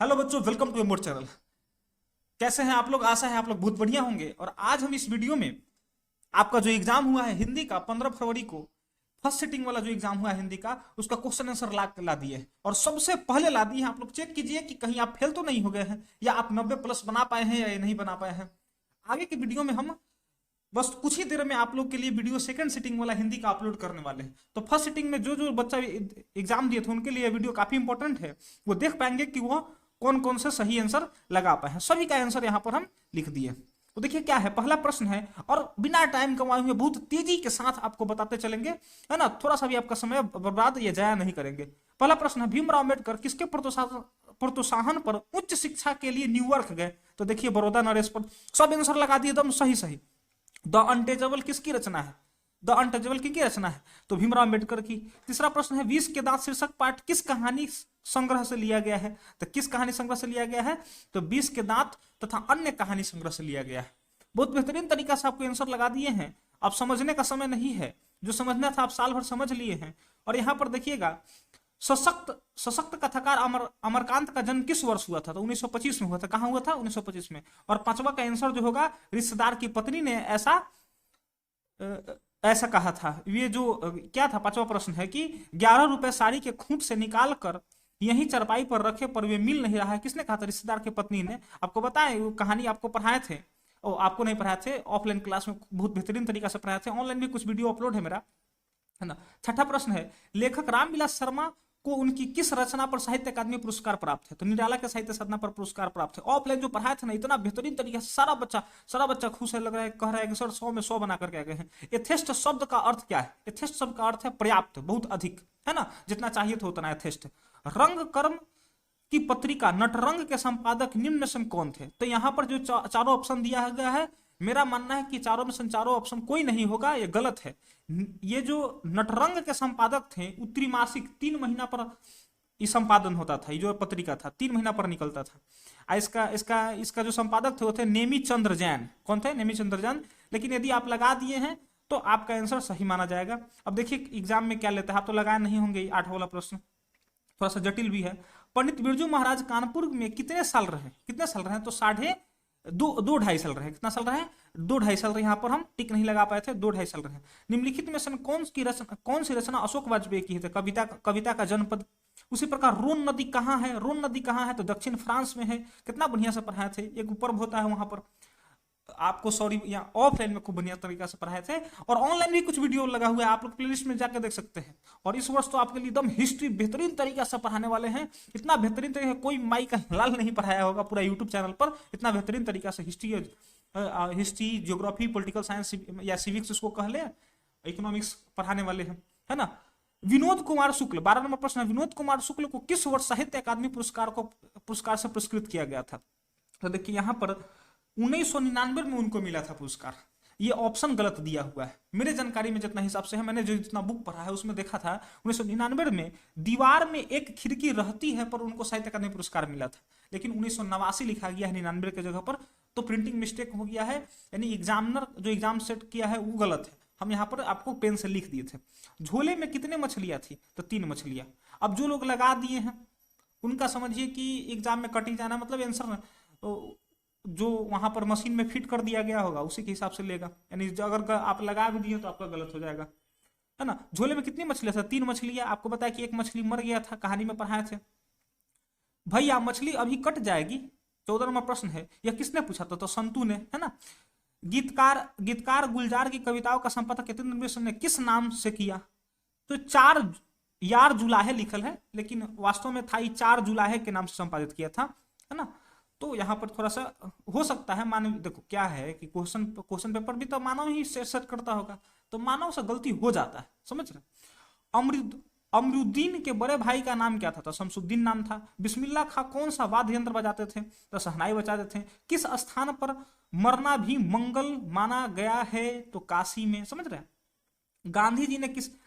Hello बच्चों, welcome to more channel. कैसे हैं आप लोग? आशा है आप लोग बहुत बढ़िया होंगे। और आज हम इस वीडियो में आपका जो एग्जाम हुआ है हिंदी का 15 फरवरी को, फर्स्ट सिटिंग वाला जो एग्जाम हुआ है हिंदी का, उसका क्वेश्चन आंसर ला दिए हैं। और सबसे पहले ला दिए हैं, आप लोग चेक कीजिए कि कहीं आप फेल तो नहीं हो गए हैं, या आप 90 प्लस बना पाए हैं या ये नहीं बना पाए हैं। आगे की वीडियो में हम बस कुछ ही देर में आप लोग के लिए वीडियो सेकंड सिटिंग वाला हिंदी का अपलोड करने वाले हैं। तो फर्स्ट सिटिंग में जो जो बच्चा एग्जाम दिए थे उनके लिए वीडियो काफी इंपॉर्टेंट है। वो देख पाएंगे कि वो कौन कौन से सही आंसर लगा पाए हैं। सभी का आंसर यहाँ पर हम लिख दिए। तो देखिए क्या है, पहला प्रश्न है और बिना टाइम गंवाए हुए बहुत तेजी के साथ आपको बताते चलेंगे, है ना। थोड़ा सा भी आपका समय बर्बाद या जाया नहीं करेंगे। पहला प्रश्न है, भीमराव अम्बेडकर किसके प्रोत्साहन पर उच्च शिक्षा के लिए न्यूयॉर्क गए? तो देखिए बड़ौदा नरेश पर सब आंसर लगा दिए एकदम सही सही। द अनटेचेबल किसकी रचना है? द अनटचेबल किसकी रचना है? तो भीमराव अम्बेडकर की। तीसरा प्रश्न है, विष के दांत शीर्षक पाठ किस कहानी संग्रह से लिया गया है? तो किस कहानी संग्रह से लिया गया है? तो विष के दांत तथा अन्य कहानी संग्रह से लिया गया है। बहुत बेहतरीन तरीका से आपको आंसर लगा दिए हैं। अब समझने का समय नहीं है, जो समझना था आप साल भर समझ लिए हैं। और यहां पर देखिएगा, सशक्त सशक्त कथाकार अमरकांत का जन्म किस वर्ष हुआ था? तो 1925 में हुआ था। कहां हुआ था? 1925 में। और पांचवा का आंसर जो होगा, रिश्तेदार की पत्नी ने ऐसा ऐसा कहा था। ये जो क्या था, पांचवा प्रश्न है कि 11 रुपए साड़ी के खूंट से निकाल कर यही चरपाई पर रखे पर वे मिल नहीं रहा है, किसने कहा था? रिश्तेदार की पत्नी ने। आपको बताएं, वो कहानी आपको पढ़ाए थे। ओ, आपको नहीं पढ़ाए थे, ऑफलाइन क्लास में बहुत बेहतरीन तरीका से पढ़ाए थे। ऑनलाइन भी कुछ वीडियो अपलोड है मेरा, है ना। छठा प्रश्न है, लेखक रामविलास शर्मा को उनकी किस रचना पर साहित्य अकादमी पुरस्कार प्राप्त है? तो निराला के साहित्य साधना पर पुरस्कार प्राप्त है। ऑफलाइन जो पढ़ाया था ना, इतना बेहतरीन तरीके से सारा बच्चा खुश है, लग रहा है, कह रहा है कि सर 100 में 100 बना करके आ गए हैं। यथेष्ट शब्द का अर्थ क्या है? यथेष्ट शब्द का अर्थ है पर्याप्त, बहुत अधिक, है ना, जितना चाहिए था उतना यथेष्ट। रंग कर्म की पत्रिका नटरंग के संपादक निम्न में कौन थे? तो यहां पर जो चारों ऑप्शन दिया गया है, मेरा मानना है कि चारों में से चारों ऑप्शन कोई नहीं होगा, ये गलत है। ये जो नटरंग के संपादक थे, उत्तरी मासिक 3 महीना पर ये संपादन होता था। ये जो पत्रिका था 3 महीना पर निकलता था। इसका इसका इसका जो संपादक थे वो थे नेमी चंद्र जैन। कौन थे? नेमी चंद्र जैन। लेकिन यदि आप लगा दिए हैं तो आपका आंसर सही माना जाएगा। अब देखिए एग्जाम में क्या लेता है, आप तो लगाए नहीं होंगे। 8 वाला प्रश्न थोड़ा सा जटिल भी है। पंडित बिरजू महाराज कानपुर में कितने साल रहे? कितने साल रहे? तो साढ़े दो ढाई साल रहे। कितना साल रहे? 2 ढाई साल रहे। यहाँ पर हम टिक नहीं लगा पाए थे, 2 ढाई साल रहे। निम्नलिखित में से कौन सी रचना अशोक वाजपेयी की है? कविता का जनपद। उसी प्रकार रोन नदी कहाँ है? रोन नदी कहाँ है? तो दक्षिण फ्रांस में है। कितना बढ़िया से पढ़ाए थे। एक पर्व होता है वहां पर आपको, सॉरी, यहाँ ऑफलाइन में खूब बढ़िया तरीका से पढ़ाए थे। और ऑनलाइन भी कुछ वीडियो लगा हुआ है, आप लोग प्लेलिस्ट में जाकर देख सकते हैं। और इस वर्ष तो आपके लिए एकदम हिस्ट्री बेहतरीन तरीका से पढ़ाने वाले हैं। इतना बेहतरीन तरीका से कोई माई का लाल नहीं पढ़ाया होगा पूरा यूट्यूब चैनल पर। इतना बेहतरीन तरीका से हिस्ट्री, ज्योग्राफी, पॉलिटिकल साइंस या सिविक्स इसको कह ले, इकोनॉमिक्स पढ़ाने वाले हैं, है ना। विनोद कुमार शुक्ल, 12 नंबर प्रश्न है, विनोद कुमार शुक्ल को किस वर्ष साहित्य अकादमी पुरस्कार से पुरस्कृत किया गया था? तो देखिए यहाँ पर 1999 में उनको मिला था पुरस्कार। ये ऑप्शन गलत दिया हुआ है मेरे जानकारी में, जितना हिसाब से है, मैंने जो जितना बुक पढ़ा है उसमें देखा था 1999 में दीवार में एक खिड़की रहती है पर उनको साहित्य अकादमी पुरस्कार मिला था। लेकिन 1989 लिखा गया है 99 के जगह पर, तो प्रिंटिंग मिस्टेक हो गया है। यानी एग्जामिनर जो एग्जाम सेट किया है वो गलत है। हम यहाँ पर आपको पेन से लिख दिए थे। झोले में कितने मछलियां थी? तो 3 मछलियां। अब जो लोग लगा दिए हैं उनका समझिए कि एग्जाम में कट ही जाना, मतलब आंसर जो वहां पर मशीन में फिट कर दिया गया होगा उसी के हिसाब से लेगा। यानी अगर आप लगा भी दिए तो आपका गलत हो जाएगा, है ना। झोले में कितनी मछलियां था? 3 मछलियां। आपको बताया कि एक मछली मर गया था, कहानी में पढ़ाए थे। भैया मछली अभी कट जाएगी, 14 नंबर प्रश्न है। यह किसने पूछा था? तो संतू ने, है ना। गीतकार गुलजार की कविताओं का संपादक यतीन्द्र ने किस नाम से किया? तो 4 यार जुलाहे लिखल है, लेकिन वास्तव में था 4 जुलाहे के नाम से संपादित किया था, है ना। तो यहाँ पर थोड़ा सा हो सकता है मानव, देखो क्या है कि क्वेश्चन पेपर भी तो मानव ही सेट करता होगा, तो मानव से गलती हो जाता है, समझ रहे। अमरुद्दीन के बड़े भाई का नाम क्या था? तो शमसुद्दीन नाम था। बिस्मिल्लाह खां कौन सा वाद्य यंत्र बजाते थे? तो शहनाई बजाते थे। किस स्थान पर मरना भी मंगल माना गया है? तो काशी में, समझ रहे हैं।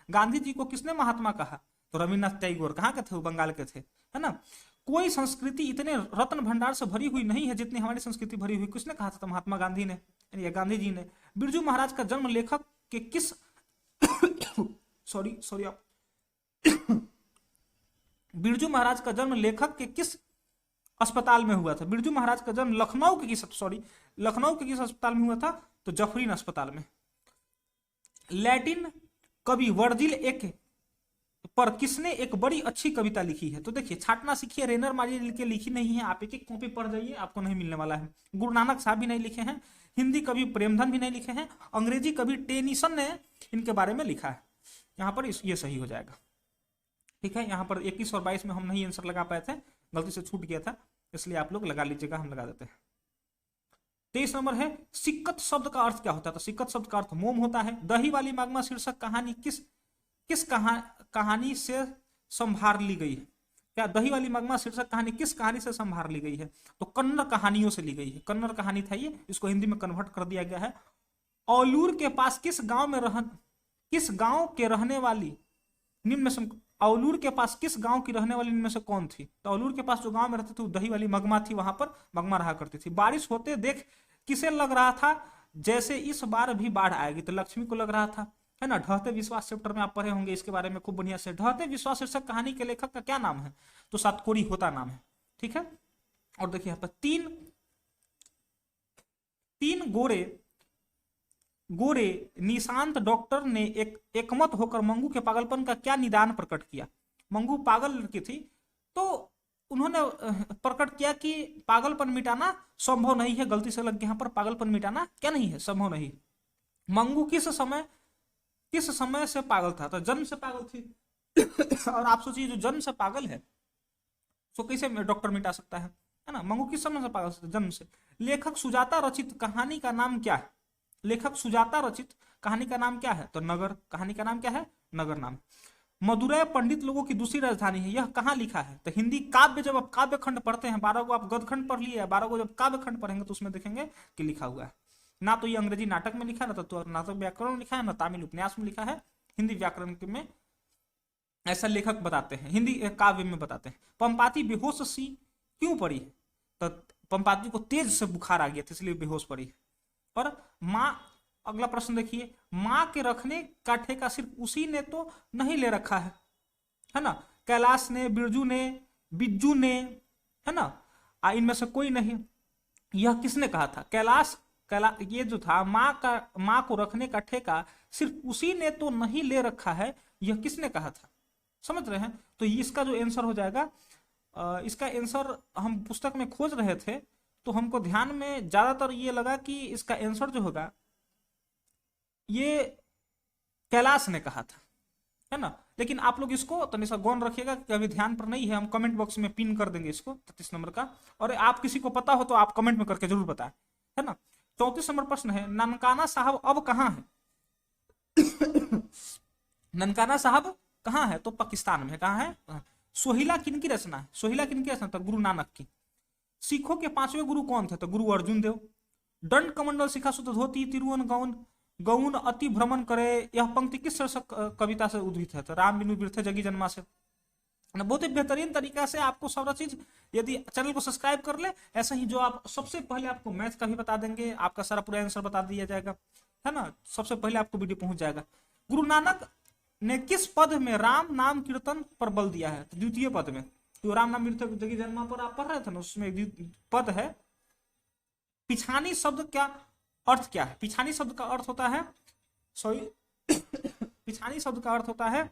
गांधी जी को किसने महात्मा कहा? तो रविन्द्रनाथ टैगोर। कहाँ के थे? वो बंगाल के थे, है ना। कोई संस्कृति इतने रत्न भंडार से भरी हुई नहीं है जितनी हमारी संस्कृति भरी हुई, किसने कहा था? तो महात्मा गांधी ने या गांधी जी ने। बिरजू महाराज का जन्म लेखक के किस सॉरी आप बिरजू महाराज का जन्म लेखक के किस अस्पताल में हुआ था। बिरजू महाराज का जन्म लखनऊ के किस अस्पताल में हुआ था? तो जफरीन अस्पताल में। लैटिन कवि वर्जिल एक पर किसने एक बड़ी अच्छी कविता लिखी है? तो देखिए, छाटना सीखिए रेनर मारिए के लिखी नहीं है, आप एक एक कॉपी पढ़ जाइए, आपको नहीं मिलने वाला है। गुरु नानक साहब भी नहीं लिखे हैं, हिंदी कवि प्रेमधन भी नहीं लिखे हैं, अंग्रेजी कवि टेनिसन ने इनके बारे में लिखा है। यहाँ पर ये सही हो जाएगा। ठीक है, यहाँ पर 21 और 22 में हम नहीं आंसर लगा पाए थे, गलती से छूट गया था, इसलिए आप लोग लगा लीजिएगा, हम लगा देते हैं। 23 नंबर है, सिक्कत शब्द का अर्थ क्या होता है? तो सिक्कत शब्द का अर्थ मोम होता है। दही वाली मागमा शीर्षक कहानी किस कहानी से संभार ली गई है? क्या दही वाली मगमा शीर्षक कहानी किस कहानी से संभार ली गई है? तो कन्नड़ कहानियों से ली गई है। कन्नड़ कहानी था ये, इसको हिंदी में कन्वर्ट कर दिया गया है। औलूर के पास किस गांव के रहने वाली निम्न में से औलूर के पास किस गांव की रहने वाली इनमें से कौन थी? तो औलूर के पास जो गांव में रहते थे वो दही वाली मगमा थी, वहां पर मगमा रहा करती थी। बारिश होते देख किसे लग रहा था जैसे इस बार भी बाढ़ आएगी? तो लक्ष्मी को लग रहा था, है ना। ढहते विश्वास चैप्टर में आप पढ़े होंगे इसके बारे में खूब बढ़िया से। ढहते विश्वास शीर्षक कहानी के लेखक का क्या नाम है? तो सातकोरी होता नाम है। ठीक है, और देखिए यहाँ पर तीन गोरे निशांत डॉक्टर ने एकमत होकर मंगू के पागलपन का क्या निदान प्रकट किया? मंगू पागल लड़की थी, तो उन्होंने प्रकट किया कि पागलपन मिटाना संभव नहीं है। गलती से लग गया यहाँ पर, पागलपन मिटाना क्या नहीं है? संभव नहीं। मंगू किस समय से पागल था? तो जन्म से पागल थी। और आप सोचिए, जो जन्म से पागल है तो कैसे डॉक्टर मिटा सकता है ना। मंगू किस समय से पागल था? जन्म से। लेखक सुजाता रचित कहानी का नाम क्या है? लेखक सुजाता रचित कहानी का नाम क्या है? तो नगर। कहानी का नाम क्या है? नगर नाम। मदुरै पंडित लोगों की दूसरी राजधानी है, यह कहाँ लिखा है? तो हिंदी काव्य, जब आप काव्य खंड पढ़ते हैं, 12 को आप गद्य खंड पढ़ लिए, 12 को जब काव्य खंड पढ़ेंगे तो उसमें देखेंगे कि लिखा हुआ है। ना तो ये अंग्रेजी नाटक में लिखा है, ना तो व्याकरण में लिखा है, ना तमिल उपन्यास में लिखा है। हिंदी व्याकरण में ऐसा लेखक बताते हैं, हिंदी काव्य में बताते हैं। पंपाती बेहोश सी क्यों पड़ी है? तो पंपाती को तेज से बुखार आ गया था, इसलिए बेहोश पड़ी है। और माँ, अगला प्रश्न देखिए, माँ के रखने का ठेका सिर्फ उसी ने तो नहीं ले रखा है ना। कैलाश ने, बिरजू ने, बिज्जू ने, है ना, इनमें से कोई नहीं। यह किसने कहा था? कैलाश ये जो था, माँ को रखने का ठेका सिर्फ उसी ने तो नहीं ले रखा है, यह किसने कहा था? समझ रहे हैं? तो इसका जो आंसर हो जाएगा, इसका आंसर हम पुस्तक में खोज रहे थे तो हमको ध्यान में ज्यादातर ये लगा कि इसका आंसर जो होगा ये कैलाश ने कहा था, है ना। लेकिन आप लोग इसको तनिसा गौन रखिएगा कि अभी ध्यान पर नहीं है, हम कमेंट बॉक्स में पिन कर देंगे इसको 33 नंबर का। और आप किसी को पता हो तो आप कमेंट में करके जरूर बताएं, है ना। 34 नंबर प्रश्न है, ननकाना साहब अब कहाँ है? ननकाना साहब कहाँ है? तो पाकिस्तान में। कहाँ है? सोहिला किनकी रचना है? सोहिला किनकी रचना था? गुरु नानक की। सिखों के 5वें गुरु कौन थे? तो गुरु अर्जुन देव। दंड कमंडल शिखा सुत धोती तिरुवन गौन अति भ्रमण करे, यह पंक्ति किस शीर्षक कविता से उद्धृत है? तो राम बिनु बिरथे जगी जन्मा से। बहुत ही बेहतरीन तरीका से आपको सारा चीज, यदि चैनल को सब्सक्राइब कर ले, ऐसा ही जो आप सबसे पहले आपको मैथ का भी बता देंगे, आपका सारा पूरा आंसर बता दिया जाएगा, है ना। सबसे पहले आपको वीडियो पहुंच जाएगा। गुरु नानक ने किस पद में राम नाम कीर्तन पर बल दिया है? तो द्वितीय पद में। तो राम नाम बिरथे जगी जन्मा पर आप पढ़ रहे थे ना, उसमें पद है। पिछानी शब्द क्या अर्थ क्या है? पिछानी शब्द का अर्थ होता है, पिछानी शब्द का अर्थ होता है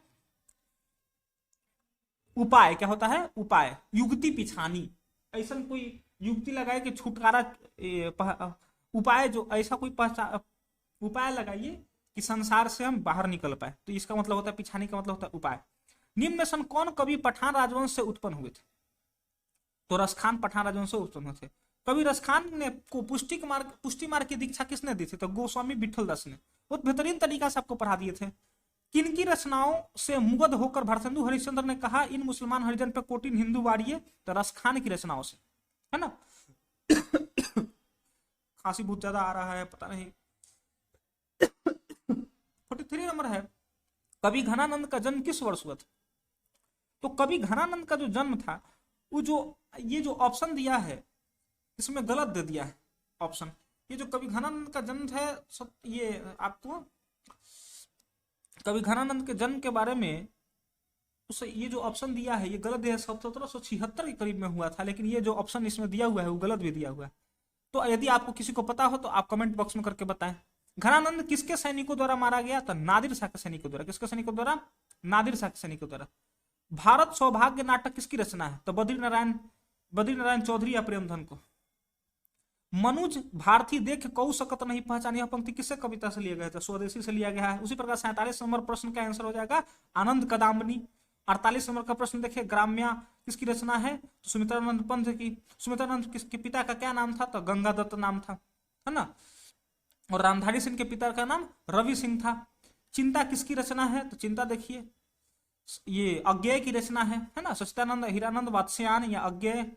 उपाय। क्या होता है? उपाय। युक्ति पिछानी, ऐसा कोई युक्ति लगाए कि छुटकारा, उपाय जो ऐसा कोई उपाय लगाइए कि संसार से हम बाहर निकल पाए, तो इसका मतलब होता है पिछानी, का मतलब होता है उपाय। निम्न में से कौन कवि पठान राजवंश से उत्पन्न हुए थे? तो रसखान पठान राजवंश से उत्पन्न हुए थे। कवि रसखान ने को पुष्टि मार्ग की दीक्षा किसने दी थी? तो गोस्वामी विठल दास ने। बहुत बेहतरीन तरीका से आपको पढ़ा दिए थे। किनकी रचनाओं से मुग्ध होकर भरतेंदु हरिश्चंद्र ने कहा, इन मुसलमान हरिजन पे कोटिन हिंदू वाड़िए? तो रसखान की रचनाओं से, है ना। खांसी बहुत ज्यादा आ रहा है, पता नहीं। 43 नंबर है, कवि घनानंद का जन्म किस वर्ष हुआ था? तो कवि घनानंद का जो जन्म था, वो जो ये जो ऑप्शन दिया है इसमें गलत दे दिया है ऑप्शन। ये जो कवि घनानंद का जन्म है, ये आपको कवि घनानंद के जन्म के बारे में तो ये जो ऑप्शन दिया है ये गलत दिया है। 1776 के करीब में हुआ था, लेकिन ये जो ऑप्शन इसमें दिया हुआ है वो गलत भी दिया हुआ है। तो यदि आपको किसी को पता हो तो आप कमेंट बॉक्स में करके बताएं। घनानंद किसके सैनिकों द्वारा मारा गया? तो नादिर शाह के सैनिकों द्वारा। किसके सैनिकों द्वारा? नादिर शाह के सैनिकों द्वारा। भारत सौभाग्य नाटक किसकी रचना है? तो बद्रीनारायण चौधरी या प्रेमधन को। मनुज भारती देख कऊ सकत नहीं पहचान, यह पंक्ति किससे कविता से लिया गया था? स्वदेशी से लिया गया है। उसी प्रकार 47 नंबर प्रश्न का आंसर हो जाएगा आनंद कदाम्बनी। 48 नंबर का प्रश्न देखिए, ग्राम्या किसकी रचना है? तो सुमित्रानंद पंत की। सुमित्रानंद किसके पिता का क्या नाम था? तो गंगादत्त नाम था, है ना। और रामधारी सिंह के पिता का नाम रवि सिंह था। चिंता किसकी रचना है? तो चिंता देखिए ये अज्ञेय की रचना है ना। सच्चिदानंद, हीरानंद, वात्स्यायन या अज्ञेय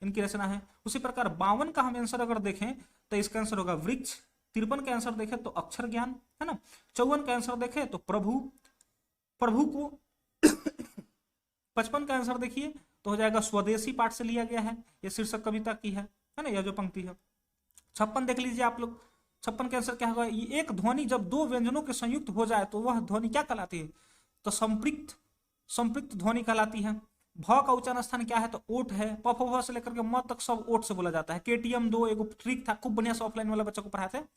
इनकी रचना है। उसी प्रकार 52 का हम आंसर अगर देखें तो इसका आंसर होगा वृक्ष। 53 का आंसर देखें तो अक्षर ज्ञान, है ना। 54 का आंसर देखें तो प्रभु को। 55 का आंसर देखिए तो हो जाएगा स्वदेशी पाठ से लिया गया है, ये शीर्षक कविता की है ना, यह जो पंक्ति है। 56 देख लीजिए आप लोग, 56 का आंसर क्या होगा? ये एक ध्वनि जब दो व्यंजनों के संयुक्त हो जाए तो वह ध्वनि क्या कहलाती है? तो संपृक्त ध्वनि कहलाती है। भ का उच्चारण स्थान क्या है? तो ओठ है। प फ फ से लेकर के म तक सब ओठ से बोला जाता है। KTM 2 एगो ट्रिक था, खूब बढ़िया से ऑफलाइन वाला बच्चों को पढ़ाते हैं,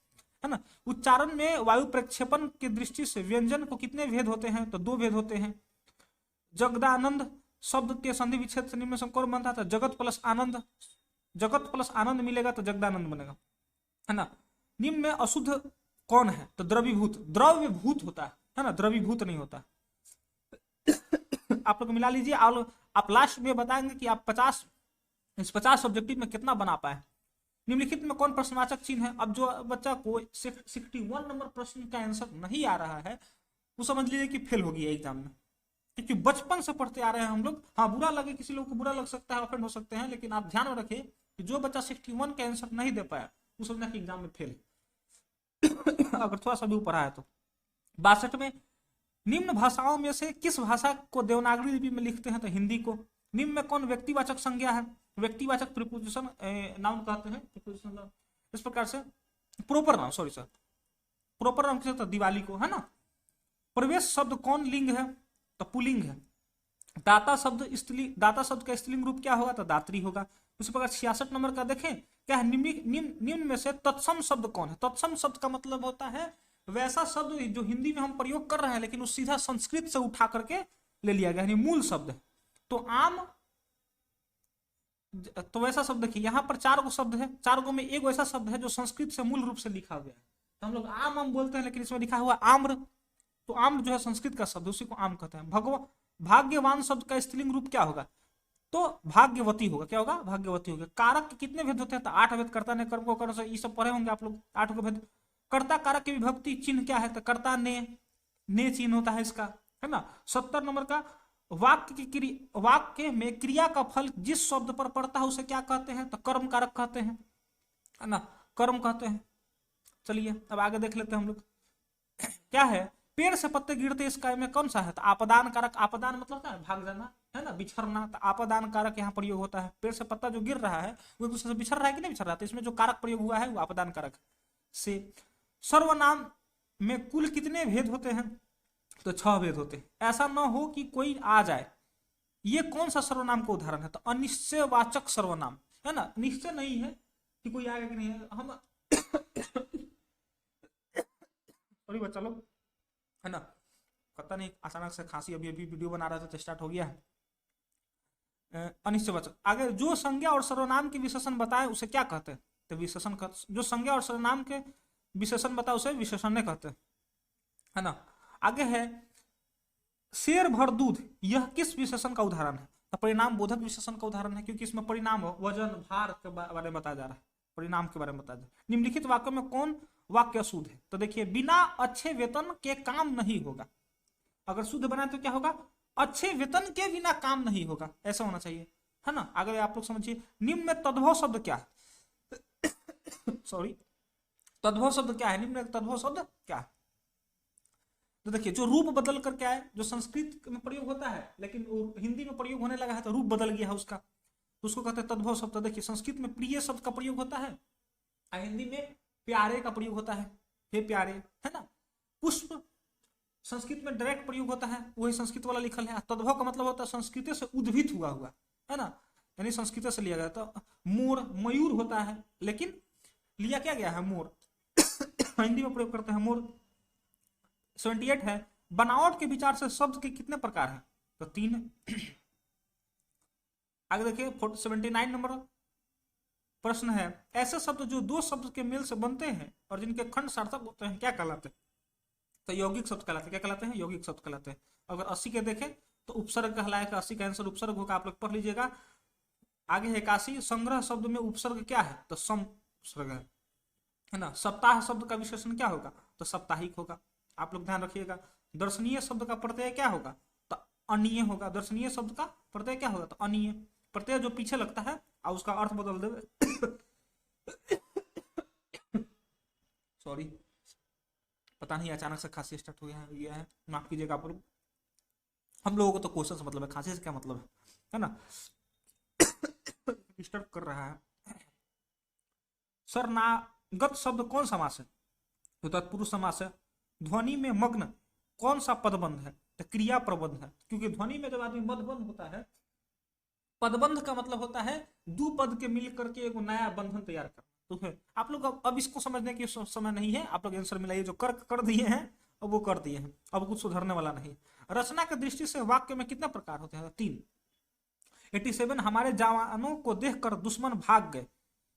है ना। उच्चारण में वायु प्रक्षेपण की दृष्टि से व्यंजन को कितने भेद होते हैं? तो 2 भेद होते हैं। जगदानंद शब्द के संधि विच्छेद से निम्न में कौन बनता था? जगत प्लस आनंद मिलेगा तो जगदानंद बनेगा, है ना। निम्न में अशुद्ध कौन है? तो द्रव्यभूत होता है ना, द्रवीभूत नहीं होता। आप लोग मिला लीजिए। आप लास्ट में बताएंगे कि आप 50 सब्जेक्टिव में कितना बना पाए। निम्नलिखित में कौन प्रश्नवाचक चिन्ह है? अब जो बच्चा को 61 नंबर प्रश्न का आंसर नहीं आ रहा है वो समझ लीजिए कि फेल हो गया एग्जाम में, क्योंकि बचपन से पढ़ते आ रहे हैं हम लोग। हाँ, बुरा लगे, किसी लोग को बुरा लग सकता है, ऑफेंड हो सकते हैं, लेकिन आप ध्यान में रखिए कि जो बच्चा 61 का आंसर नहीं दे पाया वो समझना कि एग्जाम में फेल अगर थोड़ा सा भी ऊपर आया तो। 62 में निम्न भाषाओं में से किस भाषा को देवनागरी लिपि में लिखते हैं? तो हिंदी को। निम्न में कौन व्यक्तिवाचक संज्ञा है? व्यक्तिवाचक प्रीपोजिशन नाउन कहते हैं। प्रीपोजिशन इस प्रकार से proper noun, sorry sir, proper noun किसे? तो दिवाली को, है ना। प्रवेश शब्द कौन लिंग है? तो पुलिंग है। दाता शब्द का स्त्रीलिंग रूप क्या होगा? तो दात्री होगा। उसी प्रकार 66 नंबर का देखें क्या है? निम्न में से तत्सम शब्द कौन है? तत्सम शब्द का मतलब होता है वैसा शब्द जो हिंदी में हम प्रयोग कर रहे हैं लेकिन वो सीधा संस्कृत से उठा करके ले लिया गया, यानी मूल शब्द है। तो वैसा शब्द देखिए, यहाँ पर 4 गो शब्द है, 4 गो में एक वैसा शब्द है जो संस्कृत से मूल रूप से लिखा गया है। तो हम लोग आम बोलते हैं, लेकिन इसमें लिखा हुआ आम्र, तो आम्र जो है संस्कृत का शब्द, उसी को आम कहते हैं। भाग्यवान शब्द का स्त्रीलिंग रूप क्या होगा? तो भाग्यवती होगा। क्या होगा? भाग्यवती होगा। कारक के कितने भेद होते हैं? तो 8 भेद। कर्ता ने, कर्म को, कर्म से, ये सब पढ़े होंगे आप लोग, 8 को भेद। कर्ता कारक की विभक्ति चिन्ह क्या है? तो कर्ता ने चिन्ह होता है इसका, है ना। 70 नंबर का वाक्य में क्रिया का फल जिस शब्द पर पड़ता है उसे क्या कहते हैं? तो कर्म कारक कहते हैं, है ना, कर्म कहते हैं। चलिए अब आगे देख लेते हैं हम लोग क्या है। पेड़ से पत्ते गिरते इस कार्य में कौन सा है? तो आपदान कारक। आपदान मतलब क्या है? भाग जाना, है ना, बिछड़ना। तो आपदान कारक यहाँ प्रयोग होता है। पेड़ से पत्ता जो गिर रहा है वो एक दूसरे से बिछड़ रहा है कि नहीं बिछड़ रहा है, तो इसमें जो कारक प्रयोग हुआ है वो आपदान कारक से। सर्वनाम में कुल कितने भेद होते हैं? तो 6 भेद होते हैं। ऐसा न हो कि कोई आ जाए, ये कौन सा सर्वनाम का उदाहरण है? तो अनिश्चयवाचक सर्वनाम, है ना। निश्चय नहीं है कि कोई आएगा कि नहीं है। हम सॉरी बच्चा लोग, है ना, पता नहीं अचानक से खांसी, अभी वीडियो बना रहा था तो स्टार्ट हो गया है। अनिश्चयवाचक। आगे जो संज्ञा और सर्वनाम के विशेषण बताए उसे क्या कहते हैं? तो विशेषण। जो संज्ञा और सर्वनाम के विशेषण बताए उसे विशेषण कहते हैं, है ना। आगे है शेर भर दूध, यह किस विशेषण का उदाहरण है? तो परिणाम बोधक विशेषण का उदाहरण है, क्योंकि इसमें परिणाम वजन भार के बारे में बताया जा रहा है, परिणाम के बारे में बताया जा रहा है। निम्नलिखित वाक्य में कौन वाक्य शुद्ध है? तो देखिए, बिना अच्छे वेतन के काम नहीं होगा। अगर शुद्ध बनाए तो क्या होगा? अच्छे वेतन के बिना काम नहीं होगा, ऐसा होना चाहिए, है ना। अगर आप लोग समझिए, निम्न में तद्भव शब्द क्या है? सॉरी, तद्भव शब्द क्या है? निम्न में तद्भव शब्द क्या है? तो देखिए, जो रूप बदल कर क्या है, जो संस्कृत में प्रयोग होता है लेकिन हिंदी में प्रयोग होने लगा है तो रूप बदल गया है उसका, तो उसको कहते हैं तद्भव शब्द। देखिए, संस्कृत में प्रिय शब्द का प्रयोग होता है, हिंदी में प्यारे का प्रयोग होता है, हे प्यारे, है ना। पुष्प संस्कृत में डायरेक्ट प्रयोग होता है, वही संस्कृत वाला लिखल है। तद्भव का मतलब होता है संस्कृत से उद्भित हुआ हुआ, है ना, यानी संस्कृत से लिया गया। तो मोर मयूर होता है, लेकिन लिया क्या गया है मोर हिंदी में प्रयोग करते हैं मोर। 78 है, बनावट के विचार से शब्द के कितने प्रकार हैं? तो 3। आगे देखिए 79 नंबर प्रश्न है, ऐसे शब्द जो दो शब्द के मेल से बनते हैं और जिनके खंड सार्थक होते हैं क्या कहलाते हैं? तो यौगिक शब्द कहलाते हैं। क्या कहलाते हैं? यौगिक शब्द कहलाते हैं। अगर 80 के देखें तो उपसर्ग कहलाएगा, 80 का आंसर उपसर्ग होगा, आप लोग पढ़ लीजिएगा। आगे है 81, संग्रह शब्द में उपसर्ग क्या है? तो सम उपसर्ग है ना। सप्ताह शब्द का विशेषण क्या होगा? तो साप्ताहिक होगा, आप लोग ध्यान रखिएगा। दर्शनीय शब्द का प्रत्यय क्या होगा? तो अनीय होगा। दर्शनीय शब्द का प्रत्यय क्या होगा? तो अनीय। प्रत्यय जो पीछे लगता है और उसका अर्थ बदल देवे सॉरी, पता नहीं अचानक से खांसी स्टार्ट हो गया है, माफ कीजिएगा आप लोग। हम लोगों को तो क्वेश्चन से मतलब है, खांसी से क्या मतलब है ना। डिस्टर्ब कर रहा है सर। नागत शब्द कौन समास है? तो तत्पुरुष समास है। ध्वनि में मग्न कौन सा पदबंध है? तो क्रिया प्रबंध है, क्योंकि ध्वनि में जब आदमी मदबंध होता है, पदबंध का मतलब होता है दो पद के मिल करके एक नया बंधन तैयार करना। तो है आप लोग अब इसको समझने की समय नहीं है, आप लोग आंसर मिलाइए। जो कर दिए हैं अब वो कर दिए हैं, अब कुछ सुधरने वाला नहीं। रचना की दृष्टि से वाक्य में कितने प्रकार होते हैं? 3। 87, हमारे जवानों को देखकर दुश्मन भाग गए,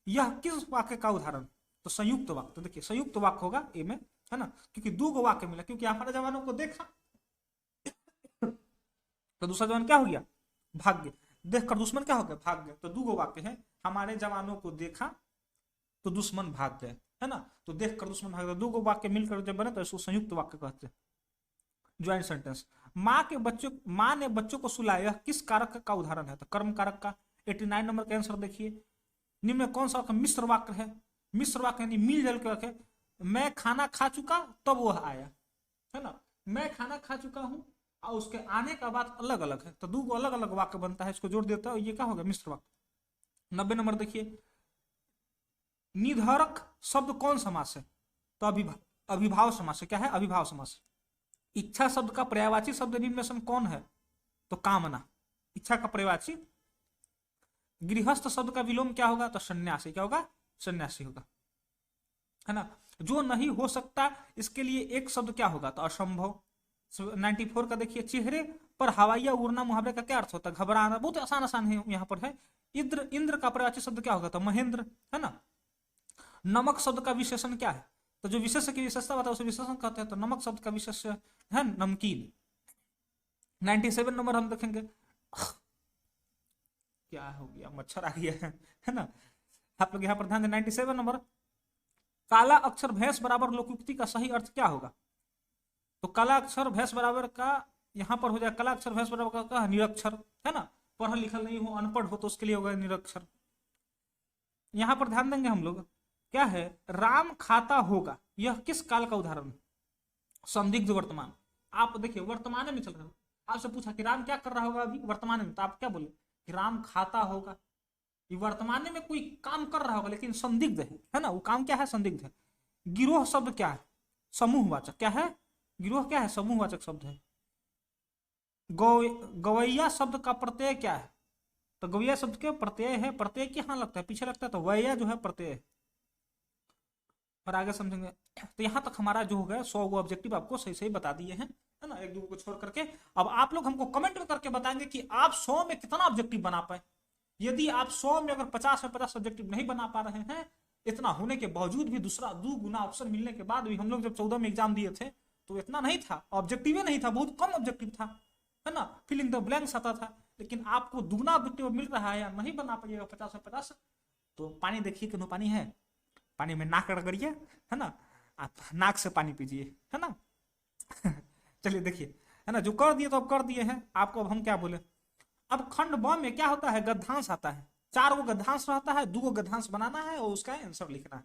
यह किस वाक्य का उदाहरण? तो संयुक्त वाक्य। तो देखिए संयुक्त वाक्य होगा ए में, है ना, क्योंकि दो गो वाक्य मिला, क्योंकि हमारे जवानों को देखा तो दूसरा जवान क्या हो गया? भाग गए। देखकर दुश्मन क्या हो गया? भाग गए। तो दो गो वाक्य है, हमारे जवानों को देखा तो दुश्मन भाग गए, है ना। तो देखकर दुश्मन भाग गए, दो गो वाक्य मिलकर जब बने तो इसको संयुक्त वाक्य कहते हैं, ज्वाइंट सेंटेंस। माँ ने बच्चों को सुलाया, यह किस कारक का उदाहरण है? तो कर्म कारक का। 89 नंबर का आंसर देखिए, निम्न में कौन सा मिश्र वाक्य है? मिश्र वाक्य यानी मिल जल के वाक्य। मैं खाना खा चुका तब वह आया, है ना। मैं खाना खा चुका हूं और उसके आने का बात अलग अलग है, तो दो अलग अलग वाक्य बनता है, इसको जोड़ देता है, ये क्या होगा? मिश्र वाक्य। 90 नंबर देखिए, निधरक शब्द कौन समास है? तो अभिभाव समास है। क्या है? अभिभाव समास। इच्छा शब्द का पर्यायवाची शब्द निम्न में से कौन है? तो कामना, इच्छा का पर्यायवाची। गृहस्थ शब्द का विलोम क्या होगा? तो सन्यासी। क्या होगा? सन्यासी होगा, है ना। जो नहीं हो सकता इसके लिए एक शब्द क्या होगा? तो असंभव। 94 का देखिए, चेहरे पर हवाइया उड़ना मुहावरे का क्या अर्थ होता है? घबराना। बहुत आसान आसान है, यहाँ पर है। इंद्र का पर्यायवाची शब्द क्या होगा? तो महेंद्र, है ना। नमक शब्द का विशेषण क्या है? तो जो विशेष की विशेषता बताओ उसे विशेषण कहते हैं, तो नमक शब्द का विशेष है नमकीन। 97 नंबर हम देखेंगे, क्या हो गया? मच्छर आ गया है ना। आप लोग यहाँ पर ध्यान दें। 97 नंबर, काला अक्षर भैंस बराबर लोकोक्ति का सही अर्थ क्या होगा? तो काला अक्षर भैंस बराबर का यहाँ पर हो जाए, काला अक्षर भैंस बराबर का निरक्षर, है ना। पढ़ा लिखा नहीं हो, अनपढ़ हो, तो उसके लिए होगा निरक्षर। यहाँ पर ध्यान देंगे हम लोग, क्या है? राम खाता होगा, यह किस काल का उदाहरण है? संदिग्ध वर्तमान। आप देखिए वर्तमान में चल रहे हो, आपसे पूछा कि राम क्या कर रहा होगा अभी वर्तमान में, तो आप क्या बोले कि राम खाता होगा। ये वर्तमान में कोई काम कर रहा होगा लेकिन संदिग्ध है ना। वो काम क्या है? संदिग्ध है। गिरोह शब्द क्या है? समूहवाचक। क्या है? गिरोह क्या है? समूहवाचक शब्द है। गवैया शब्द का प्रत्यय क्या है? तो गवैया शब्द के प्रत्यय है, प्रत्यय कहाँ लगता है? पीछे लगता है, तो वैया जो है प्रत्यय है। और आगे समझेंगे। तो यहां तक हमारा जो हो गया 100 ऑब्जेक्टिव आपको सही सही बता दिए हैं, है ना, एक दो को छोड़ करके। अब आप लोग हमको कमेंट में करके बताएंगे कि आप 100 में कितना ऑब्जेक्टिव बना पाए। यदि आप 100 में अगर 50 में 50 ऑब्जेक्टिव नहीं बना पा रहे हैं, इतना होने के बावजूद भी, दूसरा 2 गुना ऑप्शन मिलने के बाद भी, हम लोग जब 14 में एग्जाम दिए थे तो इतना नहीं था, ऑब्जेक्टिव नहीं था, बहुत कम ऑब्जेक्टिव था, है ना, फिल इन द ब्लैंक्स आता था। लेकिन आपको दुगना ऑब्जेक्टिव मिल रहा है या नहीं बना पाइएगा 50 में 50, तो पानी देखिए कितना पानी है, पानी में नाक रगड़िए, है ना, आप नाक से पानी पीजिए, है ना। चलिए देखिए, है ना, जो कर दिए तो अब कर दिए हैं आपको। अब हम क्या बोले, अब खंड ब में क्या होता है? गद्यांश आता है। 4 गो गद्यांश रहता है, 2 गो गद्यांश बनाना है और उसका आंसर लिखना है।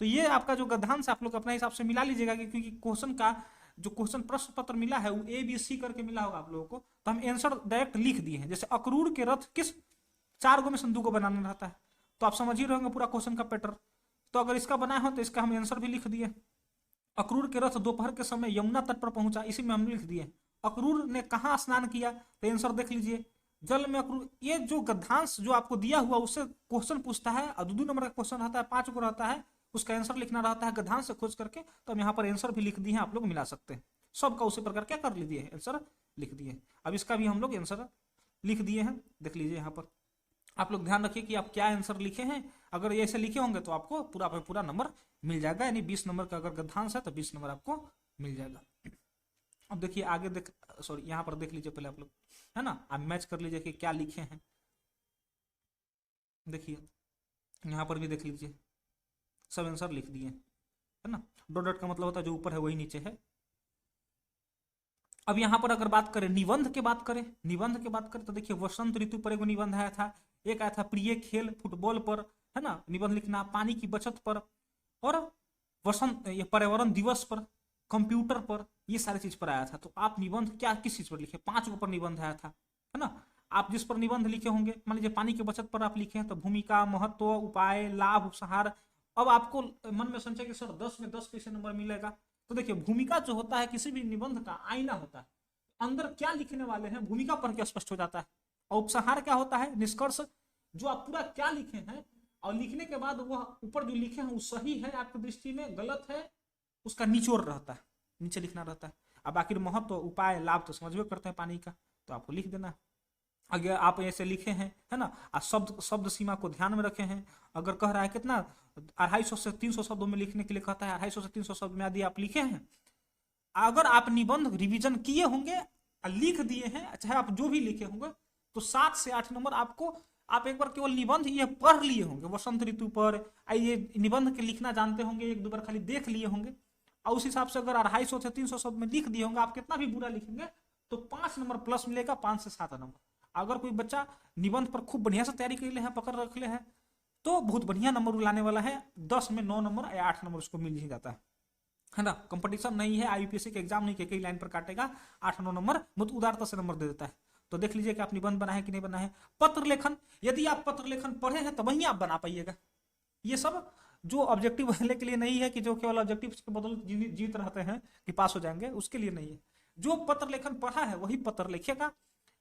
तो ये आपका जो गद्यांश आप लोग अपने हिसाब से मिला लीजिएगा, क्योंकि क्वेश्चन का जो क्वेश्चन प्रश्न पत्र मिला है वो ABC करके मिला होगा आप लोगों को, तो हम आंसर डायरेक्ट लिख दिए हैं। जैसे अक्रूर के रथ किस 4 गो में से 2 गो बनाना रहता है, तो आप समझ ही रहेंगे पूरा क्वेश्चन का पैटर्न। तो अगर इसका बनाए हो तो इसका हम आंसर भी लिख दिए। अक्रूर के रथ दोपहर के समय यमुना तट पर पहुंचा, इसी में हमने लिख दिए। अक्रूर ने कहाँ स्नान किया, तो आंसर देख लीजिए, जल में अक्रूर। ये जो गद्यांश जो आपको दिया हुआ उससे क्वेश्चन पूछता है, और 2 नंबर का क्वेश्चन आता है, 5 को रहता है, उसका आंसर लिखना रहता है गद्यांश से खोज करके। तो हम यहाँ पर आंसर भी लिख दिए हैं, आप लोग मिला सकते हैं। सबका उसी प्रकार क्या कर लीजिए, आंसर लिख दिए। अब इसका भी हम लोग आंसर लिख दिए हैं, देख लीजिए यहाँ पर। आप लोग ध्यान रखिए कि आप क्या आंसर लिखे हैं। अगर ये ऐसे लिखे होंगे तो आपको पूरा पे पूरा नंबर मिल जाएगा, यानी 20 नंबर का अगर गद्यांश है तो 20 नंबर आपको मिल जाएगा। अब देखिए आगे देख, सॉरी यहाँ पर देख लीजिए पहले आप लोग, है ना, आप मैच कर लीजिए कि क्या लिखे हैं। देखिए यहाँ पर भी देख लीजिए, सब आंसर लिख दिए, है ना। डॉट डॉट का मतलब होता है जो ऊपर है वही नीचे है। अब यहाँ पर अगर बात करें निबंध की बात करें, निबंध की बात करें तो देखिए वसंत ऋतु पर एक निबंध आया था, एक आया था प्रिय खेल फुटबॉल पर, है ना, निबंध लिखना, पानी की बचत पर, और वसंत ये पर्यावरण दिवस पर, कंप्यूटर पर, ये सारी चीज पर आया था। तो आप निबंध क्या किस चीज पर लिखे, 5 पर निबंध आया था, है ना। आप जिस पर निबंध लिखे होंगे, मान लीजिए पानी की बचत पर आप लिखे हैं तो भूमिका, महत्व, उपाय, लाभ, उपहार। अब आपको मन में संशय कि सर 10 में 10 कैसे नंबर मिलेगा, तो देखिए भूमिका जो होता है किसी भी निबंध का आईना होता है, अंदर क्या लिखने वाले हैं भूमिका पढ़ के स्पष्ट हो जाता है। और उपसंहार क्या होता है, निष्कर्ष, जो आप पूरा क्या लिखे हैं और लिखने के बाद वह ऊपर जो लिखे हैं वो सही है आपकी दृष्टि में, गलत है उसका निचोड़ रहता है, नीचे लिखना रहता है। अब आखिर महत्व, उपाय, लाभ तो समझ में करते हैं पानी का, तो आपको लिख देना। अगर आप ऐसे लिखे हैं, है ना, शब्द शब्द सीमा को ध्यान में रखे हैं। अगर कह रहा है कितना 250 से 300 शब्दों में लिखने के लिए कहता है, 250 से 300 शब्द में यदि आप लिखे हैं, अगर आप निबंध रिवीजन किए होंगे, लिख दिए हैं, चाहे आप जो भी लिखे होंगे, तो 7 से 8 नंबर आपको, आप एक बार केवल निबंध ये पढ़ लिए होंगे वसंत ऋतु पर, ये निबंध के लिखना जानते होंगे, 1-2 बार खाली देख लिए होंगे, और उस हिसाब से अगर 250 से 300 शब्द में लिख दिए होंगे, आप कितना भी बुरा लिखेंगे तो 5 नंबर प्लस मिलेगा, 5 से 7 नंबर। अगर कोई बच्चा निबंध पर खूब बढ़िया से तैयारी कर ले है, पकड़ रख ले है, तो बहुत बढ़िया नंबर लाने वाला है, 10 में 9 नंबर या 8 नंबर उसको मिल ही जाता है ना। कंपटीशन नहीं है, आईयूपीएससी के एग्जाम नहीं के कई लाइन पर काटेगा, 8-9 नंबर बहुत उदारता से नंबर दे देता है। तो देख लीजिए कि आप निबंध बनाए कि नहीं बनाए। पत्र लेखन, यदि आप पत्र लेखन पढ़े हैं तब ही आप बना पाइएगा। ये सब जो ऑब्जेक्टिव वाले के लिए नहीं है कि जो केवल ऑब्जेक्टिव के बदल जीत रहते हैं कि पास हो जाएंगे, उसके लिए नहीं है। जो पत्र लेखन पढ़ा है वही पत्र लिखेगा।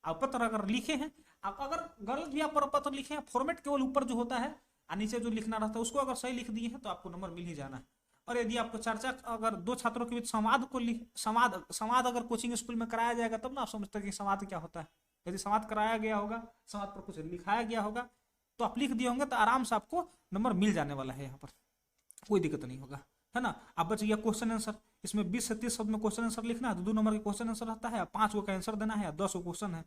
आप पत्र अगर लिखे हैं, आप अगर गलत भी आप पत्र लिखे हैं, फॉर्मेट केवल ऊपर जो होता है नीचे जो लिखना रहता है उसको अगर सही लिख दिए हैं तो आपको नंबर मिल ही जाना है। और यदि आपको चर्चा, अगर 2 छात्रों के बीच संवाद अगर कोचिंग स्कूल में कराया जाएगा तब ना आप समझते हैं कि संवाद क्या होता है। यदि संवाद कराया गया होगा, संवाद पर कुछ लिखाया गया होगा, तो आप लिख दिए होंगे तो आराम से आपको नंबर मिल जाने वाला है, यहाँ पर कोई दिक्कत नहीं होगा, है ना। अब बच गया क्वेश्चन आंसर, इसमें 20 से 30 शब्द में क्वेश्चन आंसर लिखना है, 2 नंबर के क्वेश्चन आंसर रहता है, 5 को का आंसर देना है, 10 को क्वेश्चन है।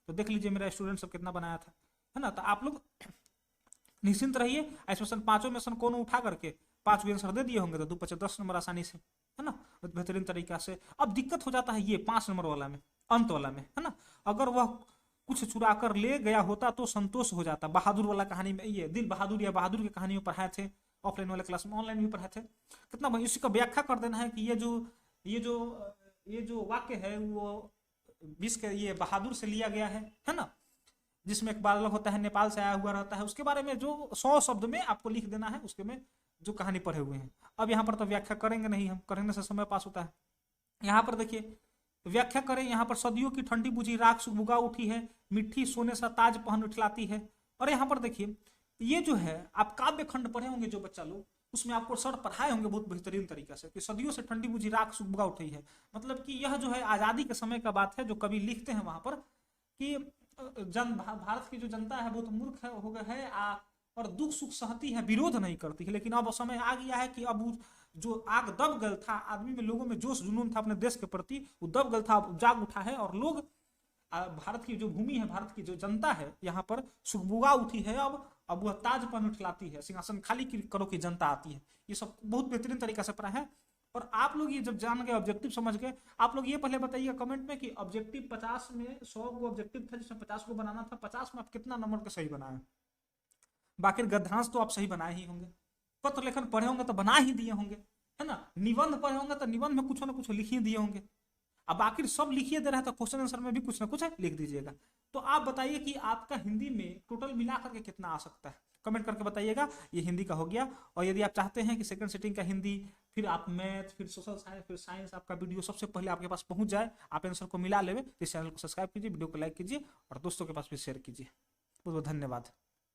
तो देख लीजिए मेरा स्टूडेंट सब कितना बनाया था, है ना। तो आप लोग निश्चिंत रहिए, ऐसे 5 में से कौन उठा करके 5 आंसर दे दिए होंगे तो 2 5 10 नंबर आसानी से, है ना, बेहतरीन तरीका से। अब दिक्कत हो जाता है ये 5 नंबर वाला में, अंत वाला में, है ना। अगर वह कुछ चुरा कर ले गया होता तो संतोष हो जाता। बहादुर वाला कहानी में, ये दिल बहादुर या बहादुर की कहानी में पढ़ाए थे ऑफलाइन वाले क्लास में, ऑनलाइन भी पढ़ाए थे। कितना भाई इसी का व्याख्या कर देना है कि ये जो वाक्य है वो 20 के ये बहादुर से लिया गया है ना, जिसमें एक बालक होता है नेपाल से आया हुआ रहता है, उसके बारे में जो 100 शब्द में आपको लिख देना है, उसके में जो कहानी पढ़े हुए हैं। अब यहाँ पर तो व्याख्या करेंगे नहीं हम, करने से समय पास होता है। यहाँ पर देखिए व्याख्या करें, यहाँ पर सदियों की ठंडी बुझी राख सुबुगा उठी है, मिट्टी सोने सा ताज पहन उठलाती है। और यहाँ पर देखिए ये जो है आप काव्य खंड पढ़े होंगे जो बच्चा लोग, उसमें आपको सर पढ़ाए होंगे बहुत बेहतरीन तरीका से कि सदियों से ठंडी बुझी राख सुबुगा उठी है। मतलब कि यह जो है आजादी के समय का बात है, जो कवि लिखते हैं वहां पर कि भारत की जो जनता है बहुत मूर्ख हो गया है और दुख सुख सहती है, विरोध नहीं करती है। लेकिन अब समय आ गया है कि अब जो आग दब गल था आदमी में, लोगों में जोश जुनून था अपने देश के प्रति, वो दब गल था, जाग उठा है। और लोग भारत की जो भूमि है, भारत की जो जनता है, यहाँ पर सुखबुगा उठी है। अब वह ताज पर उठलाती है, सिंहासन खाली करो की जनता आती है। ये सब बहुत बेहतरीन तरीका से पढ़ा है। और आप लोग ये जब जान गए, ऑब्जेक्टिव समझ गए, आप लोग ये पहले बताइए कमेंट में कि ऑब्जेक्टिव 50 में 100 को ऑब्जेक्टिव था जिसमें 50 को बनाना था, 50 में आप कितना नंबर के सही बनाए। बाकी गद्यांश तो आप सही बनाए ही होंगे, पत्र लेखन पढ़े होंगे तो बना ही दिए होंगे, है ना। निबंध पढ़े होंगे तो निबंध में कुछ ना कुछ लिख ही दिए होंगे। अब आखिर सब लिखिए दे रहा है तो क्वेश्चन आंसर में भी कुछ ना कुछ लिख दीजिएगा। तो आप बताइए कि आपका हिंदी में टोटल मिलाकर के कितना आ सकता है। कमेंट करके बताइएगा। ये हिंदी का हो गया। और यदि आप चाहते हैं कि सेकंड सिटिंग का हिंदी, फिर आप मैथ, फिर सोशल साइंस, फिर साइंस आपका वीडियो सबसे पहले आपके पास पहुंच जाए, आप आंसर को मिला लेवे, तो इस चैनल को सब्सक्राइब कीजिए, वीडियो को लाइक कीजिए और दोस्तों के पास भी शेयर कीजिए। बहुत बहुत धन्यवाद।